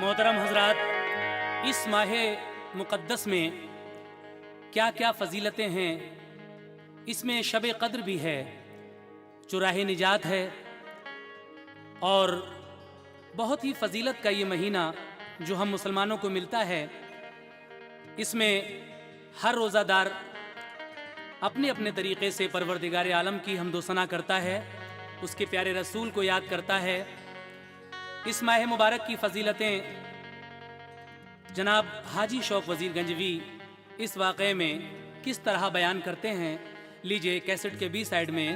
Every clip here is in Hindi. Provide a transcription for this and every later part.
मोहतरम हजरात, इस माह मुक़द्दस में क्या क्या फ़जीलतें हैं। इसमें शब क़द्र भी है जो राह निजात है, और बहुत ही फ़जीलत का ये महीना जो हम मुसलमानों को मिलता है। इसमें हर रोज़ादार अपने अपने तरीक़े से परवरदिगार आलम की हम्दो सना करता है, उसके प्यारे रसूल को याद करता है। इस माह मुबारक की फ़जीलतें जनाब हाजी शौक वज़ीर गंजवी इस वाक़े में किस तरह बयान करते हैं। लीजिए कैसेट के बी साइड में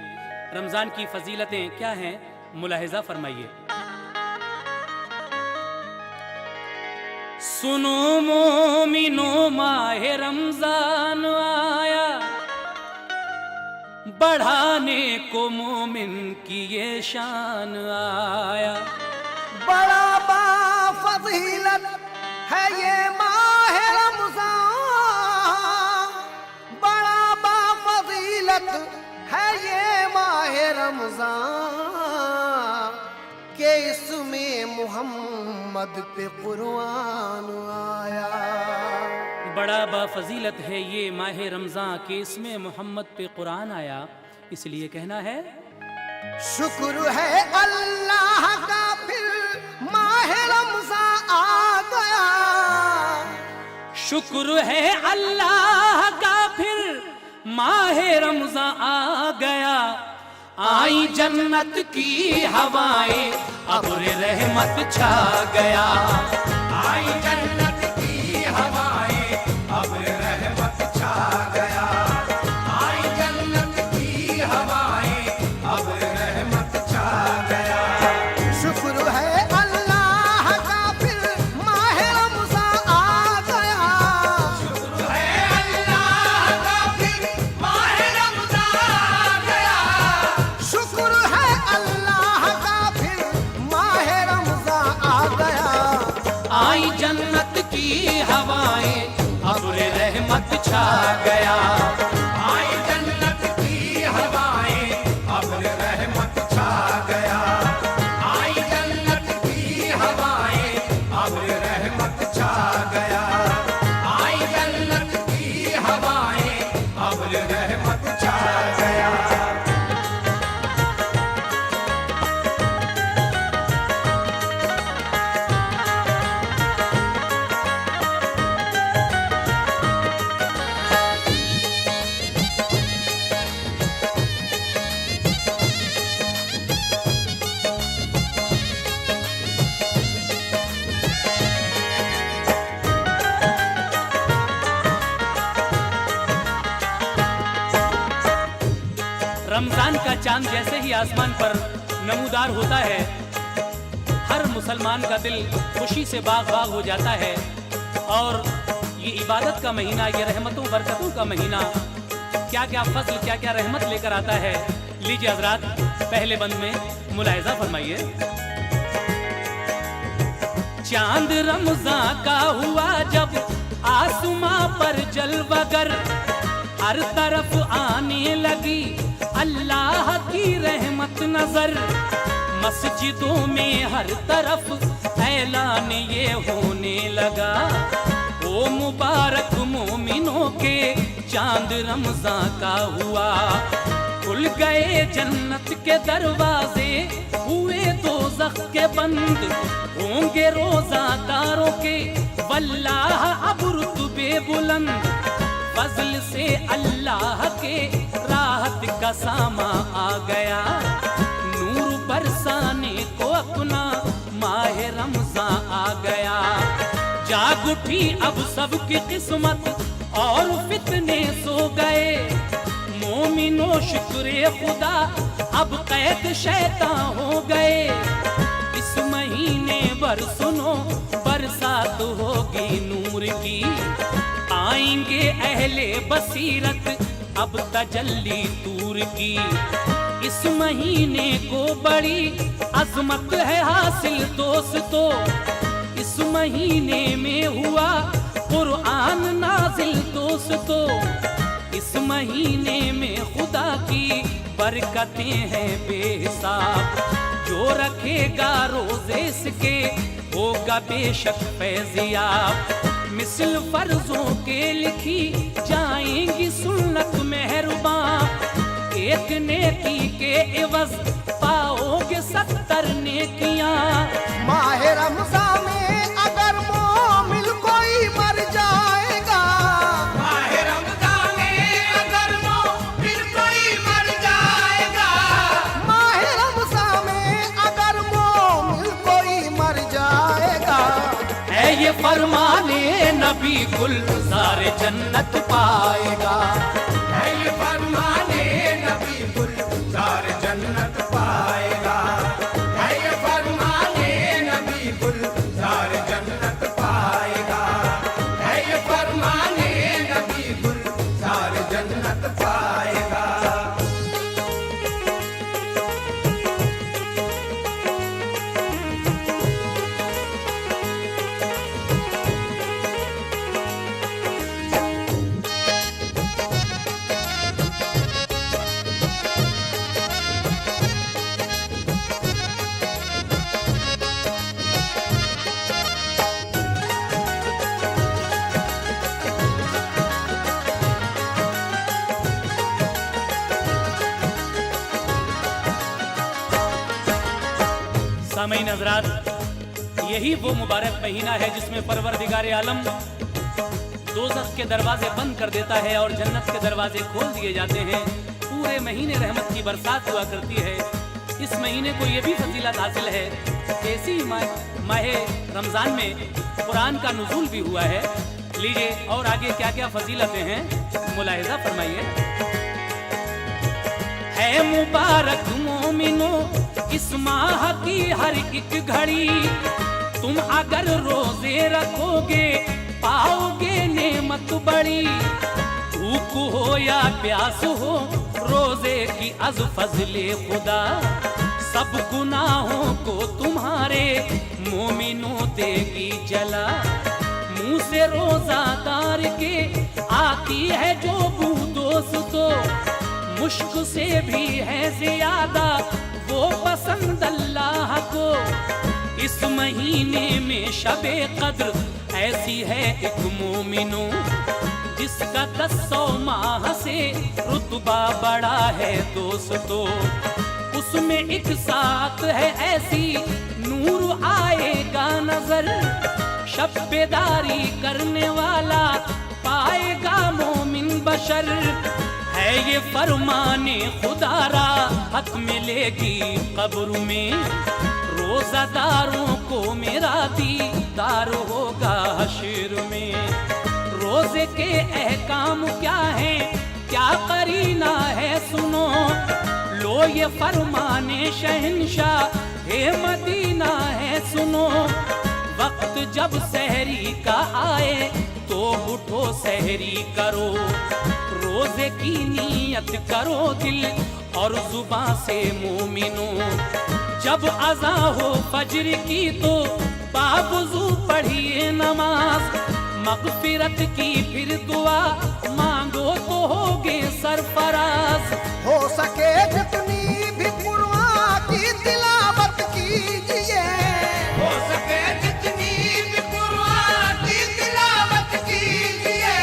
रमज़ान की फ़जीलतें क्या हैं, मुलाहिज़ा फरमाइए। सुनो मोमिनो, माह रमज़ान आया, बढ़ाने को मोमिन की ये शान आया। बड़ा बाफ़ज़ीलत है ये माह रमज़ान, बड़ा बाफ़ज़ीलत है ये माह रमज़ान, के इसमें मुहम्मद पे कुरान आया। बड़ा बाफ़ज़ीलत है ये माह रमज़ान के इसमें मोहम्मद पे कुरान आया। इसलिए कहना है शुक्र है अल्लाह का, फिर माह रमज़ान आ गया। शुक्र है अल्लाह का, फिर माह रमज़ान आ गया। आई जन्नत की हवाएं, अब्र रहमत छा गया। आई जन्नत की हवाएं, अब्र रहमत छा गया। आई जन्नत की हवाएं, अब्र रहमत छा गया। शुक्र है अल्लाह का, फिर माह रमज़ान आ गया। शुक्र है अल्लाह का, फिर माह रमज़ान आ गया। शुक्र है अल्लाह का, फिर माह रमज़ान आ गया। आई जन्नत की हवाएं, अब्र रहमत छा गया। आई जन्नत की हवाएं, अब्र रहमत छा गया। आई जन्नत की हवाएं, अब्र रहमत छा गया। आई जन्नत की हवाएं, अब्र रहमत छा गया। रमज़ान का चांद जैसे ही आसमान पर नमूदार होता है, हर मुसलमान का दिल खुशी से बाग बाग हो जाता है। और ये इबादत का महीना, ये रहमतों बरकतों का महीना क्या क्या फजल, क्या क्या रहमत लेकर आता है। लीजिए हजरात, पहले बंद में मुलाहिज़ा फरमाइए। चांद रमज़ान का हुआ जब आसमां पर जलवागर, हर तरफ आने लगी अल्लाह की रहमत नजर। मस्जिदों में हर तरफ ऐलान ये होने लगा, ओ मुबारक मोमिनों के चांद रमज़ान का हुआ। खुल गए जन्नत के दरवाजे, हुए दोज़ख के बंद, होंगे रोज़ादारों के वल्लाह अब रुतबे बुलंद। फजल से अल्लाह के राहत का सामा आ गया, नूर बरसाने को अपना माह रमज़ान आ गया। जाग उठी अब सबकी किस्मत और फितने सो गए, मोमिनो शुक्रे खुदा अब कैद शैतान हो गए। इस महीने भर सुनो बरसात होगी नूर की, आएंगे अहले बसीरत अब तजल्ली तूर की। इस महीने को बड़ी अजमत है हासिल दोस्तों, इस महीने में हुआ कुरान नाजिल दोस्तों। इस महीने में खुदा की बरकतें हैं बेहिसाब, जो रखेगा रोजे इसके होगा बेशक फैज़याब। मिसल फर्जों के लिखी जाएंगी सुन्नत मेहरबान। एक नेकी के एवज पाओगे 70 नेकियां। माह रमज़ान में अगर मोमिन कोई मर जाएगा, माह रमज़ान में अगर मोमिन कोई मर जाएगा, माह रमज़ान में अगर मोमिन कोई मर जाएगा, है ये फरमाने नबी गुलज़ार जन्नत पाएगा। है ये फरमाने नबी गुलज़ार जन्नत पाएगा। है ये फरमाने नबी गुलज़ार जन्नत पाएगा। है ये फरमाने नबी गुलज़ार जन्नत पाएगा। सामईन हज़रात, यही वो मुबारक महीना है जिसमें परवरदिगार आलम दोज़ख के दरवाजे बंद कर देता है और जन्नत के दरवाजे खोल दिए जाते हैं। पूरे महीने रहमत की बरसात हुआ करती है। इस महीने को ये भी फजीलत हासिल है कि इसी माह रमज़ान में कुरान का नुज़ूल भी हुआ है। लीजिए और आगे क्या क्या फजीलतें हैं मुलाहिज़ा फरमाइए। है मुबारक मोमिनो इस माह की हर एक घड़ी, तुम अगर रोजे रखोगे पाओगे नेमत बड़ी। भूख हो या प्यास हो रोजे की अज फजले खुदा, सब गुनाहों को तुम्हारे मोमिनों देगी जला। मुंह से रोजादार के आती है जो बू दोस्तों, मुश्क से भी है ज्यादा वो पसंद अल्लाह को। इस महीने में शबे कद्र ऐसी है एक मोमिनो, जिसका 10 माह से रुतबा बड़ा है दोस्तों। उसमें एक साथ है ऐसी नूर आएगा नजर, शब्बेदारी करने वाला पाएगा मोमिन बशर। है ये फरमाने खुदा राहत मिलेगी कब्र में, रोजादारों को मेरा दीदार होगा हश्र में। रोजे के अहकाम क्या है क्या करीना है सुनो, लो ये फरमाने शहंशाह हे मदीना है सुनो। वक्त जब सहरी का आए तो उठो सहरी करो, रोजे की नियत करो दिल और जुबान से मोमिनो। जब अज़ा हो फज्र की तो बावुज़ू पढ़िए नमाज, मग़फ़िरत की फिर दुआ मांगो तो होगे सरफराज। हो सके जितनी भी कुरान की तिलावत कीजिए, हो सके जितनी भी कुरान की तिलावत कीजिए।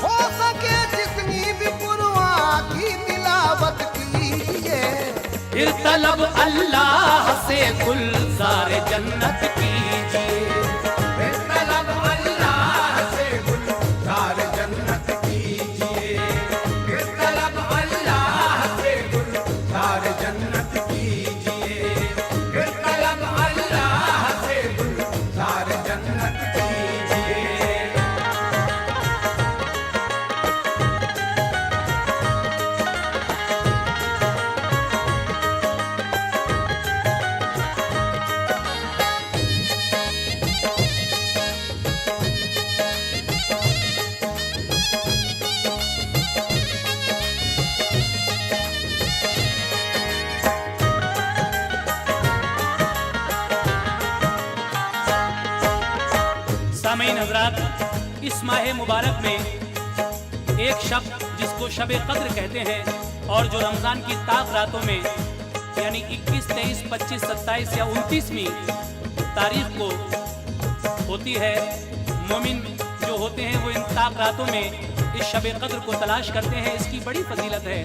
हो सके जितनी भी कुरान की तिलावत कीजिए। फिर तलब अल्लाह से गुलज़ार जन्नत कीजिए। फिर तलब अल्लाह से गुलज़ार जन्नत कीजिए। फिर तलब अल्लाह से गुलज़ार जन्नत कीजिए। फिर तलब अल्लाह से गुलज़ार जन्नत कीजिए। सामईन हज़रात, इस माह मुबारक में एक शब जिसको शब कद्र कहते हैं और जो रमज़ान की ताक रातों में यानी 21, 23, 25, 27 या 29वीं तारीख को होती है। मोमिन जो होते हैं वो इन ताक रातों में इस शब कद्र को तलाश करते हैं। इसकी बड़ी फजीलत है।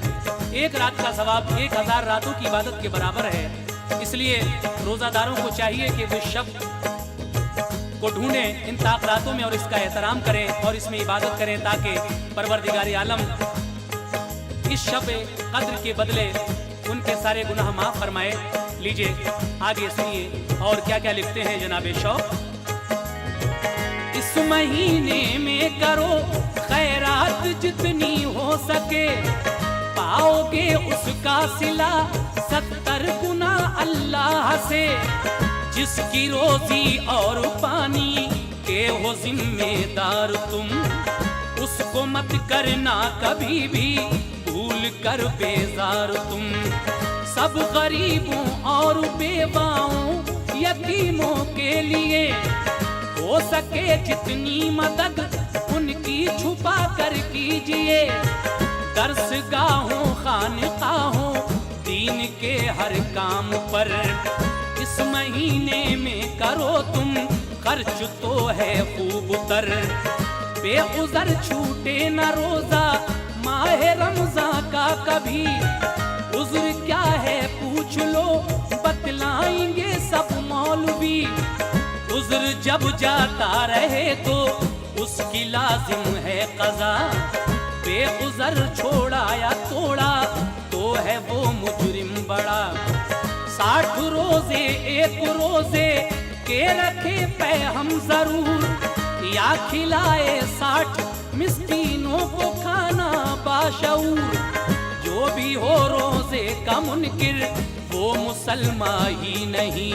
एक रात का सवाब 1000 रातों की इबादत के बराबर है। इसलिए रोज़ादारों को चाहिए कि वो शब को ढूंढें इन ताक रातों में और इसका एहतराम करें और इसमें इबादत करें, ताकि परवरदिगार आलम इस शब कद्र के बदले उनके सारे गुनाह माफ फरमाए। लीजिए आगे सुनिए और क्या क्या लिखते हैं जनाब शौक। इस महीने में करो खैरात जितनी हो सके, पाओगे उसका सिला 70 गुना अल्लाह से। जिसकी रोजी और पानी के हो जिम्मेदार तुम, उसको मत करना कभी भी भूल कर बेजार तुम। सब गरीबों और बेवाओं यतीमों के लिए हो सके जितनी मदद उनकी छुपा कर कीजिए। दर्सगाहों खानकाहों दीन के हर काम पर इस महीने में करो तुम खर्च, तो है खूब तर। बेउज़र छूटे न रोजा माह रमज़ान का कभी, उज़्र क्या है पूछ लो बतलाएंगे सब मौलवी। उज़्र जब जाता रहे तो उसकी लाजिम है क़ज़ा, बेउज़र छोड़ा या तोड़ा तो है वो मुजरिम बड़ा। 60 रोजे एक रोजे के रखे पे हम जरूर, या खिलाए 60 मिस्कीनों को खाना बाशऊर। जो भी हो रोजे का मुनकिर वो मुसलमान ही नहीं,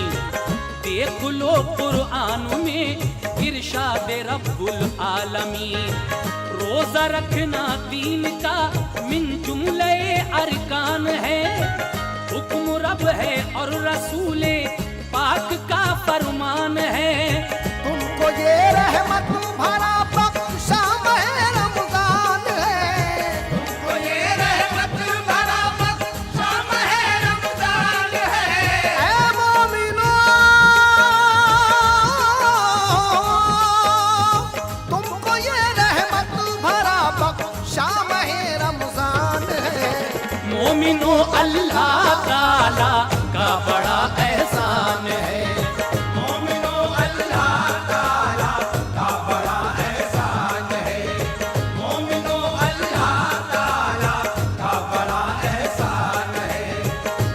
देख लो कुरान में इरशाद रब्बुल आलमीन। रोजा रखना दीन का मिन जुमले अरकान है, हुक्म रब है और रसूले पाक का फरमान है। तुमको ये रहमत भरा बख्शा माह रमजान है, तुमको ये रहमत भरा बख्शा माह रमजान है। ऐ मोमिनो तुमको ये रहमत भरा बख्शा माह रमजान है। मोमिनो अल्लाह ताला का बड़ा एहसान है। मोमिनो अल्लाह ताला का बड़ा एहसान है। मोमिनो अल्लाह ताला का बड़ा एहसान है।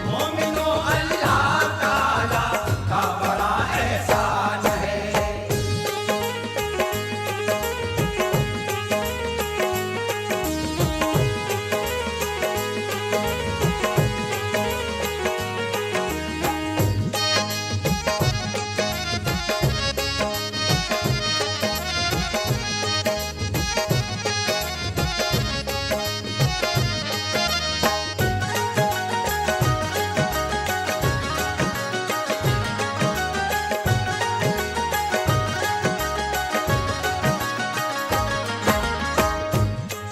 मोमिनो अल्लाह ताला का बड़ा एहसान है।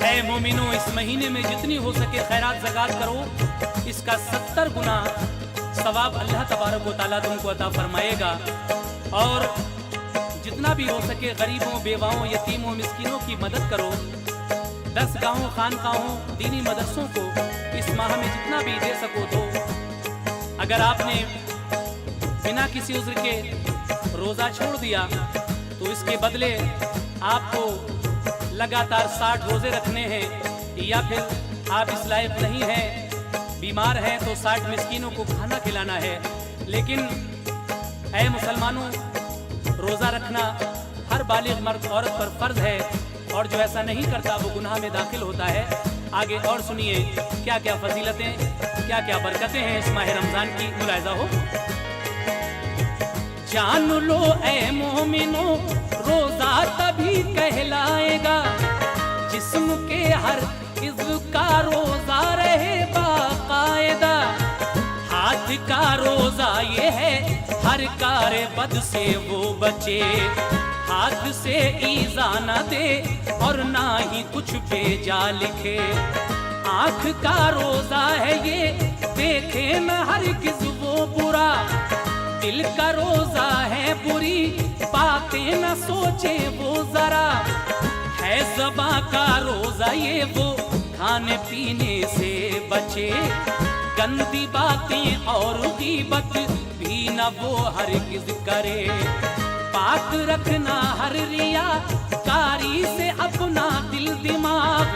ऐ मोमिनो, इस महीने में जितनी हो सके खैरात ज़कात करो, इसका 70 गुना सवाब अल्लाह तबारक व तआला तुमको अता फरमाएगा। और जितना भी हो सके गरीबों बेवाओं यतीमों मिस्किनों की मदद करो। 10 गाँवों खानकाहों दीनी मदरसों को इस माह में जितना भी दे सको दो। अगर आपने बिना किसी उज़्र के रोज़ा छोड़ दिया तो इसके बदले आपको लगातार 60 रोज़े रखने हैं, या फिर आप इस लायक नहीं हैं, बीमार हैं तो 60 मिस्कीनों को खाना खिलाना है। लेकिन ऐ मुसलमानों, रोज़ा रखना हर बालिग मर्द औरत पर फ़र्ज है, और जो ऐसा नहीं करता वो गुनाह में दाखिल होता है। आगे और सुनिए क्या क्या फजीलतें, क्या क्या बरकतें हैं इस माह रमज़ान की, मुलाहिज़ा हो। जान लो ऐ मोमिनो, रोजा तभी कहलाएगा जिस्म के हर इज़्व का रोजा रहे बाकायदा। हाथ का रोजा ये है हर कार बद से वो बचे, हाथ से ईज़ा न दे और ना ही कुछ बेजा लिखे। आँख का रोजा है ये देखे न हरगिज वो बुरा, दिल का रोजा है बुरी बातें न सोचे वो जरा। है ज़बां का रोजा ये वो खाने पीने से बचे, गंदी बातें और गीबत भी न वो हरगिज करे। पाक रखना हर रिया कारी से अपना दिल दिमाग,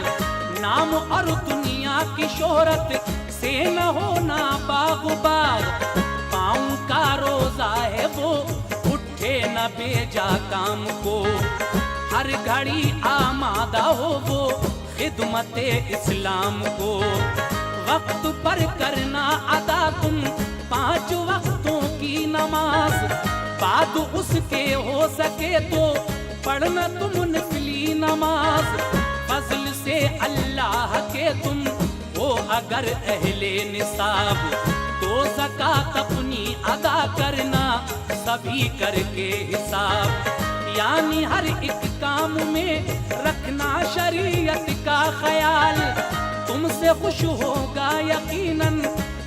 नाम और दुनिया की शोहरत से न होना बाग बाग। पाँव का रोजा है वो उठे न बेजा काम को, हर घड़ी आमादा हो वो खिदमते इस्लाम को। वक्त पर करना अदा तुम 5 वक्तों की नमाज, बाद उसके हो सके तो पढ़ना तुम नफली नमाज। फजल से अल्लाह के तुम हो अगर अहले निसाब, तो ज़कात अपनी अदा करना सभी करके हिसाब। यानी हर एक काम में रखना शरीयत का ख्याल, तुमसे खुश होगा यकीनन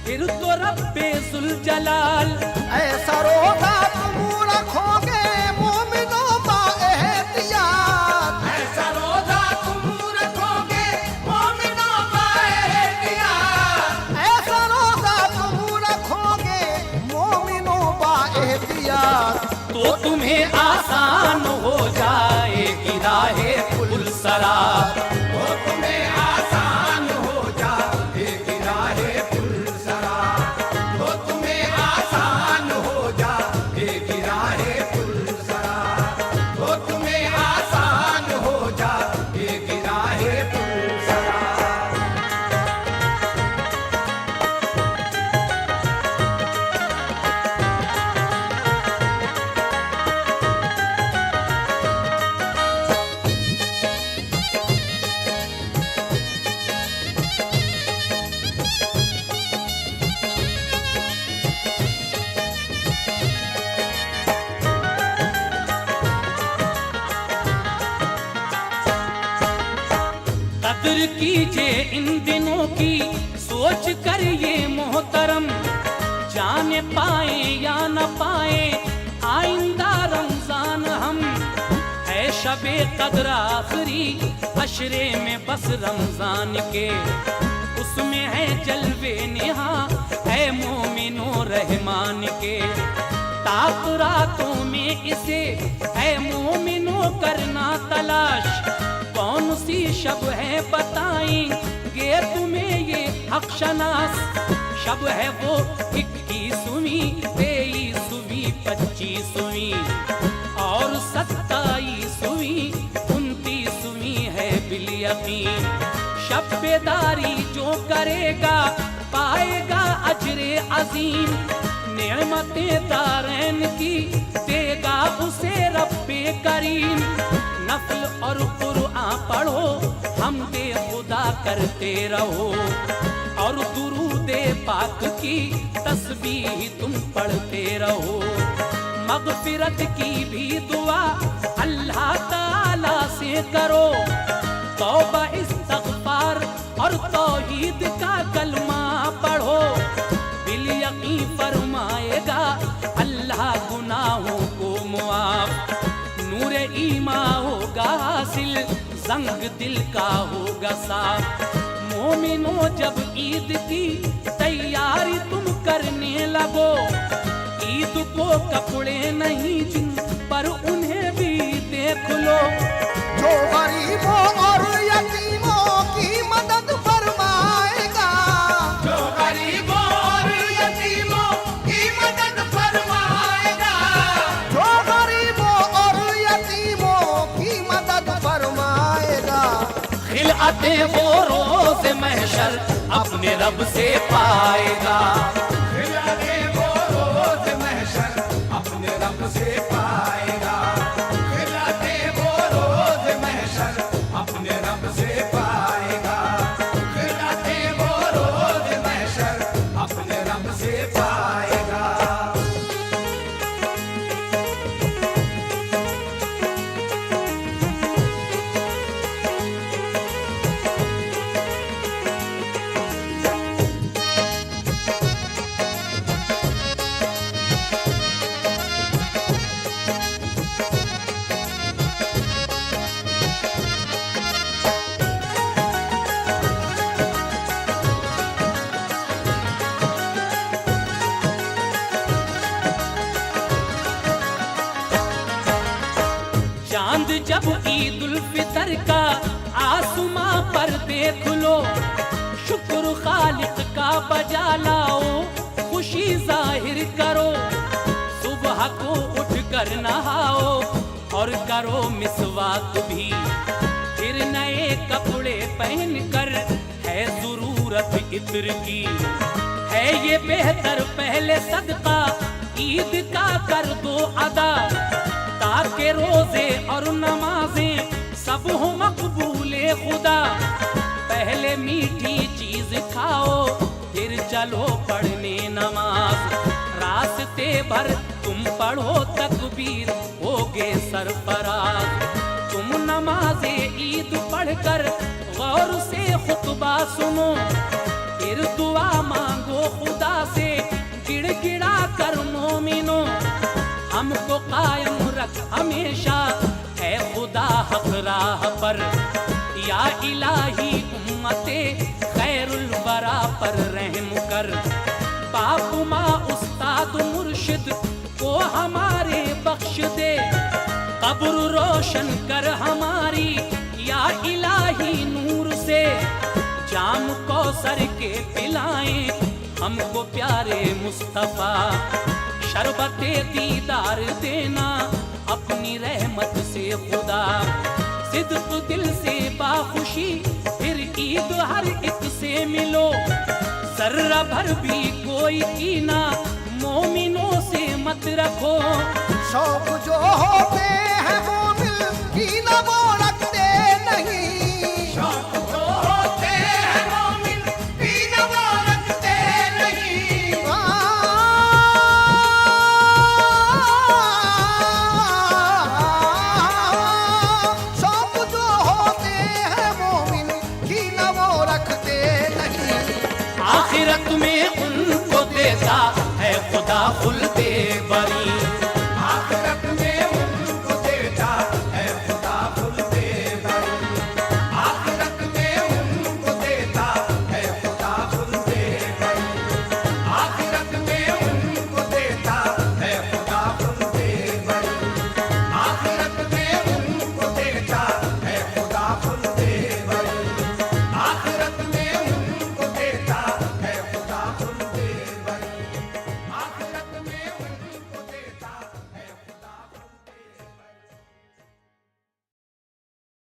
फिर तो रब्बे जुल जलाल। ऐसा रोजा तुम रखोगे मोमिनो बाएहतियात, ऐसा रोजा तुम रखोगे मोमिनो बाएहतियात, ऐसा रोजा तुम रखोगे मोमिनो बाएहतियात। तो तुम्हें आसान हो जाएगी राहे पुल सरा। वो तुम्हें आसान हो जाएगी राहे पुलसरा, वो तुम्हें आसान हो जाएगी राहे पुलसरा, वो तुम्हें आसान हो जाएगी राहे पुलसरा। कद्र कीजिए इन दिनों की सोच कर ये मोहतरम, जाने पाए या न पाए आइंदा रमजान हम। है शबे कद्र आखिरी अशरे में बस रमजान के, उसमें है जलवे निहा है मोमिनो रहमान के। ताक रातों में इसे है मोमिनो करना तलाश, कौन सी शब है बताएंगे तुम्हें ये हक शनास। शब है वो 21वीं 23वीं 25वीं और 27वीं 29वीं है बिल यकीन। शब बेदारी जो करेगा पाएगा अजरे अजीम, नेमतें दारैन की देगा उसे रब्बे करीम। नफल और कुरान पढ़ो हमदे खुदा करते रहो, और दुरूदे पाक की तस्बीह तुम पढ़ते रहो। मगफिरत की भी दुआ अल्लाह ताला से करो, तौबा इस्तगफार और तौहीद का कलमा पढ़ो। बिल यकीन फरमाएगा अल्लाह गुनाहों को मुआफ, नूर ईमा होगा हासिल जंग दिल का होगा साफ। मोमिनो जब ईद की तैयारी तुम करने लगो, ईद को कपड़े नहीं जिन पर उन्हें भी देख लो। जो गरीबों और यतीमों की मदद फरमाएगा, जो गरीबों और यतीमों की मदद फरमाएगा, जो गरीबों और यतीमों की मदद फरमाएगा। खिलअते वो रोज़ महशर अपने रब से पाएगा। खिलाते वो रोज महशर अपने रब से पाएगा, खिलाते वो रोज महशर अपने रब से पाएगा, खिलाते वो रोज महशर अपने रब से पाएगा। देख लो, शुक्र खालिक का बजा लाओ, खुशी जाहिर करो, सुबह को उठ कर नहाओ और करो मिसवाक भी, फिर नए कपड़े पहन कर, है जरूरत इत्र की, है ये बेहतर पहले सदका ईद का कर दो अदा, ताकि रोजे और नमाजें सब हो मकबूले खुदा। पहले मीठी चीज खाओ, फिर चलो पढ़ने नमाज, रास्ते भर तुम पढ़ो तकबीर, होगे सरफराज। तुम नमाजे ईद पढ़कर गौर से खुतबा सुनो, फिर दुआ मांगो खुदा से गिड़गिड़ा कर मोमिनो। हमको कायम रख हमेशा है खुदा हक राह पर, या इलाही उम्मते खैरुल वरा पर रहम कर। बाप माँ उस्ताद मुर्शिद को हमारे बख्श दे, कब्र रोशन कर हमारी या इलाही नूर से। जाम कौसर के पिलाएं हमको प्यारे मुस्तफा, शरबते दीदार देना अपनी रहमत से खुदा। सिद्क दिल से बाखुशी फिर ईद हर एक से मिलो, जर्रा भर भी कोई कीना मोमिनों से मत रखो। शौक जो होते हैं मोमिन कीना वो रखते नहीं, शौक जो होते हैं मोमिन कीना वो रखते नहीं। शौक जो होते हैं मोमिन कीना वो रखते नहीं, आखिरत में उनको देता है खुदा खुल्दे बरी।